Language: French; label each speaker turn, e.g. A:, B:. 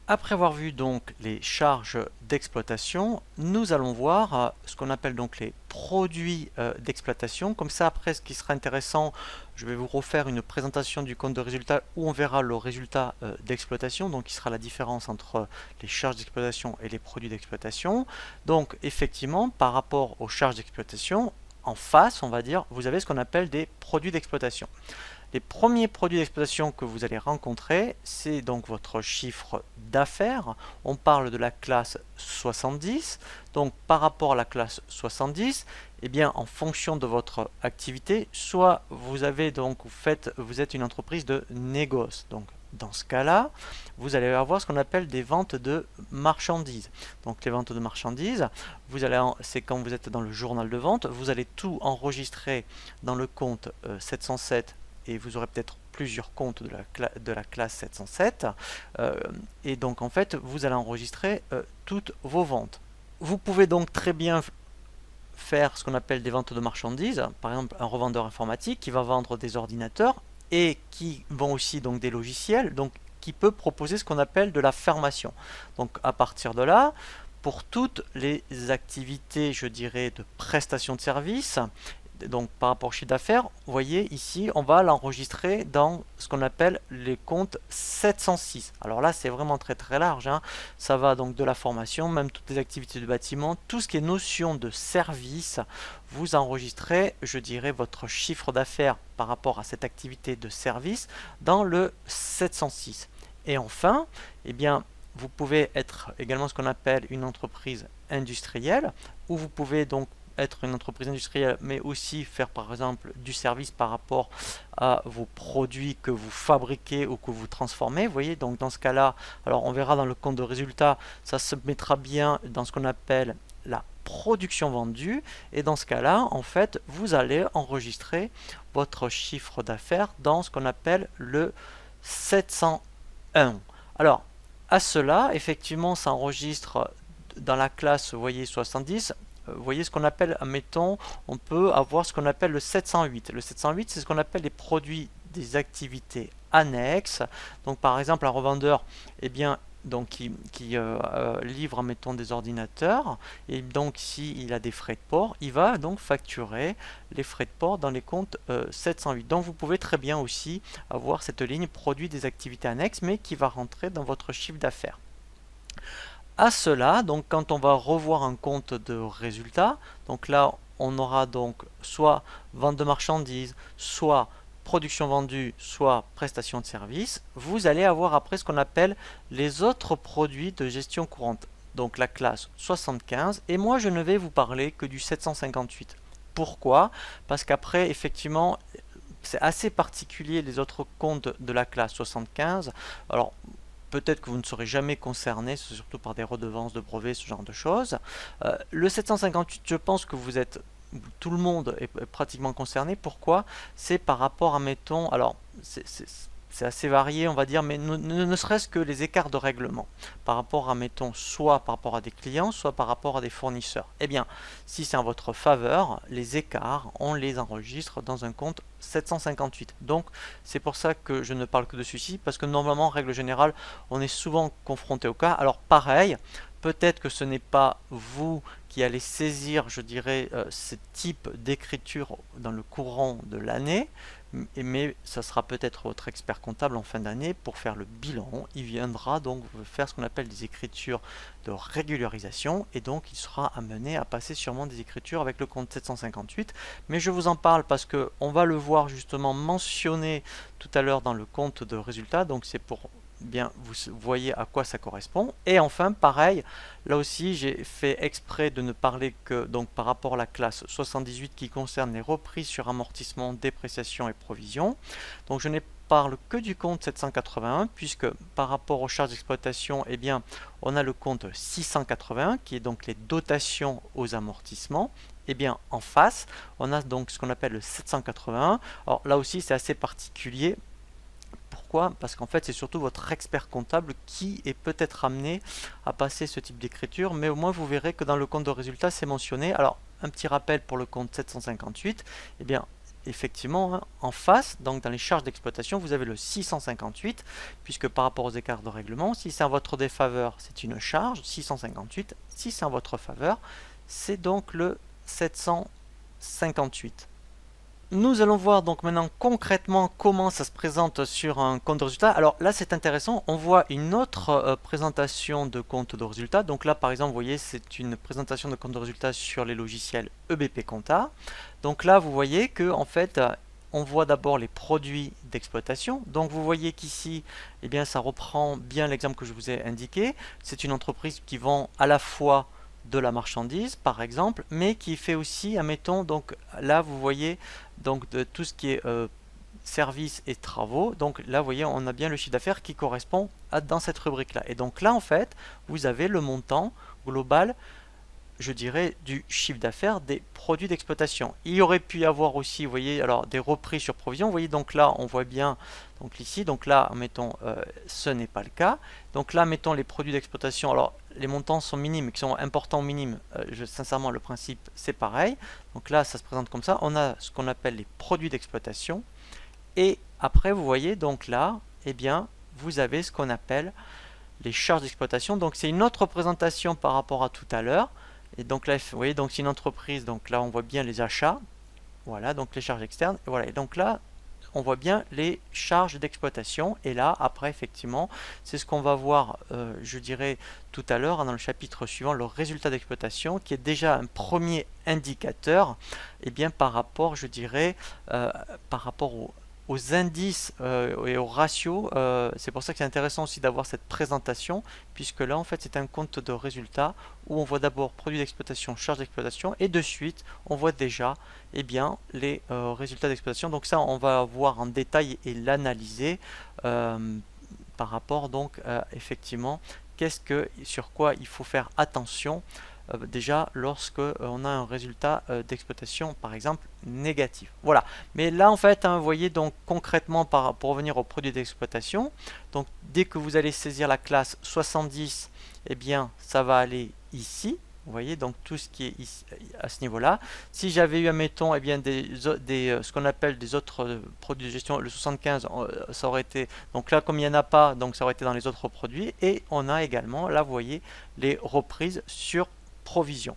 A: Après avoir vu donc les charges d'exploitation, nous allons voir ce qu'on appelle donc les produits d'exploitation. Comme ça, après, ce qui sera intéressant, je vais vous refaire une présentation du compte de résultat où on verra le résultat d'exploitation, donc qui sera la différence entre les charges d'exploitation et les produits d'exploitation. Donc, effectivement, par rapport aux charges d'exploitation, en face, on va dire, vous avez ce qu'on appelle des produits d'exploitation. Les premiers produits d'exploitation que vous allez rencontrer, c'est donc votre chiffre d'affaires. On parle de la classe 70. Donc par rapport à la classe 70, eh bien en fonction de votre activité, soit vous avez donc vous êtes une entreprise de négoce. Donc dans ce cas-là, vous allez avoir ce qu'on appelle des ventes de marchandises. Donc les ventes de marchandises, c'est quand vous êtes dans le journal de vente, vous allez tout enregistrer dans le compte 707 et vous aurez peut-être plusieurs comptes de la classe 707 et donc en fait vous allez enregistrer toutes vos ventes. Vous pouvez donc très bien faire ce qu'on appelle des ventes de marchandises, par exemple un revendeur informatique qui va vendre des ordinateurs et qui vend aussi donc des logiciels, donc qui peut proposer ce qu'on appelle de la formation. Donc à partir de là, pour toutes les activités, je dirais, de prestation de services, donc par rapport au chiffre d'affaires, vous voyez ici, on va l'enregistrer dans ce qu'on appelle les comptes 706. Alors là, c'est vraiment très très large, hein. Ça va donc de la formation, même toutes les activités de bâtiment, tout ce qui est notion de service, vous enregistrez, je dirais, votre chiffre d'affaires par rapport à cette activité de service dans le 706. Et enfin, eh bien, vous pouvez être également ce qu'on appelle une entreprise industrielle, où vous pouvez donc être une entreprise industrielle, mais aussi faire par exemple du service par rapport à vos produits que vous fabriquez ou que vous transformez. Vous voyez, donc dans ce cas-là, alors on verra dans le compte de résultat, ça se mettra bien dans ce qu'on appelle la production vendue. Et dans ce cas-là, en fait, vous allez enregistrer votre chiffre d'affaires dans ce qu'on appelle le 701. Alors, à cela, effectivement, ça enregistre dans la classe, vous voyez, 70. Vous voyez ce qu'on appelle, admettons, on peut avoir ce qu'on appelle le 708. Le 708, c'est ce qu'on appelle les produits des activités annexes. Donc par exemple, un revendeur, eh bien, donc qui livre, admettons, des ordinateurs, et donc s'il a des frais de port, il va donc facturer les frais de port dans les comptes 708. Donc vous pouvez très bien aussi avoir cette ligne produit des activités annexes, mais qui va rentrer dans votre chiffre d'affaires. À cela, donc quand on va revoir un compte de résultat, donc là on aura donc soit vente de marchandises, soit production vendue, soit prestation de service, vous allez avoir après ce qu'on appelle les autres produits de gestion courante, donc la classe 75, et moi je ne vais vous parler que du 758. Pourquoi? Parce qu'après, effectivement, c'est assez particulier les autres comptes de la classe 75. Alors, peut-être que vous ne serez jamais concerné, surtout par des redevances de brevets, ce genre de choses. Le 758, je pense que tout le monde est pratiquement concerné. Pourquoi? C'est par rapport à, mettons, alors c'est assez varié, on va dire, mais ne serait-ce que les écarts de règlement par rapport à, mettons, soit par rapport à des clients, soit par rapport à des fournisseurs. Eh bien, si c'est en votre faveur, les écarts, on les enregistre dans un compte 758. Donc, c'est pour ça que je ne parle que de celui-ci, parce que normalement, en règle générale, on est souvent confronté au cas. Alors, pareil, peut-être que ce n'est pas vous qui allez saisir, je dirais, ce type d'écriture dans le courant de l'année, mais ça sera peut-être votre expert comptable en fin d'année pour faire le bilan. Il viendra donc faire ce qu'on appelle des écritures de régularisation et donc il sera amené à passer sûrement des écritures avec le compte 758. Mais je vous en parle parce que on va le voir justement mentionné tout à l'heure dans le compte de résultat. Donc c'est pour bien vous voyez à quoi ça correspond. Et enfin, pareil, là aussi j'ai fait exprès de ne parler que donc par rapport à la classe 78 qui concerne les reprises sur amortissement, dépréciation et provision. Donc je ne parle que du compte 781 puisque par rapport aux charges d'exploitation, eh bien on a le compte 681 qui est donc les dotations aux amortissements. Et bien en face, on a donc ce qu'on appelle le 781. Alors là aussi c'est assez particulier. Pourquoi? Parce qu'en fait, c'est surtout votre expert comptable qui est peut-être amené à passer ce type d'écriture, mais au moins vous verrez que dans le compte de résultat, c'est mentionné. Alors, un petit rappel pour le compte 758, eh bien, effectivement, hein, en face, donc dans les charges d'exploitation, vous avez le 658, puisque par rapport aux écarts de règlement, si c'est en votre défaveur, c'est une charge, 658. Si c'est en votre faveur, c'est donc le 758. Nous allons voir donc maintenant concrètement comment ça se présente sur un compte de résultat. Alors là c'est intéressant, on voit une autre présentation de compte de résultat. Donc là par exemple vous voyez c'est une présentation de compte de résultat sur les logiciels EBP Compta. Donc là vous voyez que en fait on voit d'abord les produits d'exploitation. Donc vous voyez qu'ici eh bien ça reprend bien l'exemple que je vous ai indiqué. C'est une entreprise qui vend à la fois de la marchandise par exemple, mais qui fait aussi, admettons, donc là vous voyez donc de tout ce qui est services et travaux. Donc là vous voyez on a bien le chiffre d'affaires qui correspond dans cette rubrique là. Et donc là en fait vous avez le montant global, je dirais, du chiffre d'affaires des produits d'exploitation. Il y aurait pu y avoir aussi, vous voyez, alors des reprises sur provision. Vous voyez, donc là, on voit bien, donc ici, donc là, mettons, ce n'est pas le cas. Donc là, mettons les produits d'exploitation. Alors, les montants sont minimes, qui sont importants minimes. Sincèrement, le principe, c'est pareil. Donc là, ça se présente comme ça. On a ce qu'on appelle les produits d'exploitation. Et après, vous voyez, donc là, eh bien, vous avez ce qu'on appelle les charges d'exploitation. Donc, c'est une autre présentation par rapport à tout à l'heure. Et donc là, vous voyez, donc c'est une entreprise, donc là on voit bien les achats, voilà, donc les charges externes, et voilà, et donc là on voit bien les charges d'exploitation, et là après effectivement, c'est ce qu'on va voir, je dirais tout à l'heure dans le chapitre suivant, le résultat d'exploitation, qui est déjà un premier indicateur, et bien par rapport, je dirais, par rapport aux indices et aux ratios. C'est pour ça que c'est intéressant aussi d'avoir cette présentation, puisque là en fait c'est un compte de résultats où on voit d'abord produit d'exploitation, charge d'exploitation, et de suite on voit déjà eh bien, les résultats d'exploitation. Donc ça on va voir en détail et l'analyser par rapport donc effectivement sur quoi il faut faire attention déjà lorsque on a un résultat d'exploitation par exemple négatif. Voilà. Mais là en fait, hein, vous voyez donc concrètement pour revenir au produit d'exploitation, donc dès que vous allez saisir la classe 70, eh bien ça va aller ici. Vous voyez donc tout ce qui est ici, à ce niveau-là. Si j'avais eu, admettons, eh bien ce qu'on appelle des autres produits de gestion, le 75, ça aurait été, donc là comme il n'y en a pas, donc ça aurait été dans les autres produits. Et on a également, là vous voyez, les reprises sur provision.